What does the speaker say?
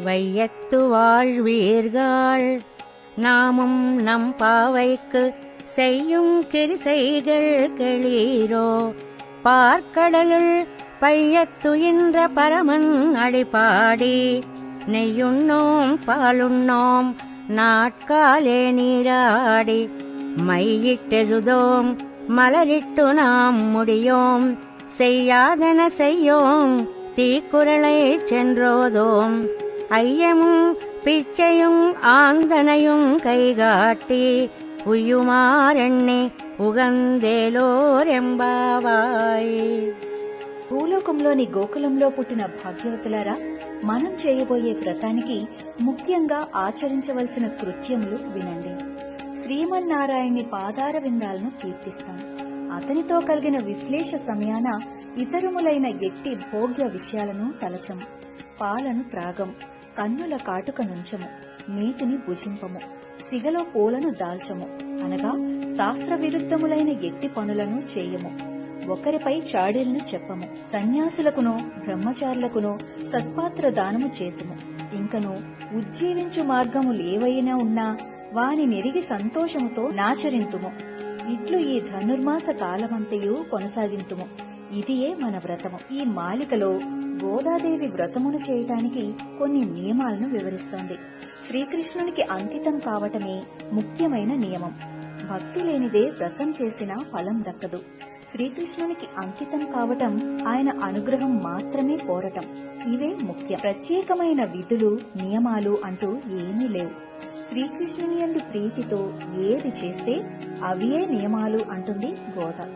வையத்து வாழ்வீர்கள் நாமும் நம் பாவைக்கு செய்யும் கிரிசைகள் கெளீரோ. பார்க்கடலுள் பையத்துயின்ற பரமன் அடிபாடி நெய்யுண்ணோம் பாலுண்ணோம் நாட்காலே நீராடி மையிட்டெழுதோம் மலரிட்டு நாம் முடியோம் செய்யாதன செய்யோம் தீக்குறளை சென்றோதோம். ஐயமும் பிச்சையும் ஆந்தனையும் கைகாட்டி ఉయ్యుమారెన్ని ఉగందేలోరెంబావాయ్. భూలోకంలోని గోకులంలో పుట్టిన భాగ్యవతులారా, మనం చేయబోయే వ్రతానికి ముఖ్యంగా ఆచరించవలసిన కృత్యములు వినండి. శ్రీమన్నారాయణి పాదార విందాలను కీర్తిస్తాం. అతనితో కలిగిన విశ్లేష సమయాన ఇతరములైన ఎట్టి భోగ్య విషయాలను తలచము. పాలను త్రాగం, కన్నుల కాటుక నుంచము, నీటిని భుజింపము, సిగలో పూలను దాల్చము, అనగా శాస్త్ర విరుద్ధములైన ఎట్టి పనులను చేయము. ఒకరిపై చాడీలను చెప్పము. సన్యాసులకునో బ్రహ్మచారులకునో సత్పాత్ర దానము చేతుము. ఇంకను ఉజ్జీవించు మార్గములేవైనా ఉన్నా వాని నెరిగి సంతోషముతో నాచరింతుము. ఇట్లు ఈ ధనుర్మాస కాలమంతయు కొనసాగింతుము. ఇదియే మన వ్రతము. ఈ మాలికలో గోదాదేవి వ్రతమును చేయటానికి కొన్ని నియమాలను వివరిస్తోంది. శ్రీకృష్ణునికి అంకితం కావటమే ముఖ్యమైన నియమం. భక్తి లేనిదే వ్రతం చేసినా ఫలం దక్కదు. శ్రీకృష్ణునికి అంకితం కావటం, ఆయన అనుగ్రహం మాత్రమే కోరటం, ఇవే ముఖ్యం. ప్రత్యేకమైన విధులు నియమాలు అంటూ ఏమీ లేవు. శ్రీకృష్ణుని యందు ప్రీతితో ఏది చేస్తే అవియే నియమాలు అంటుంది గోద.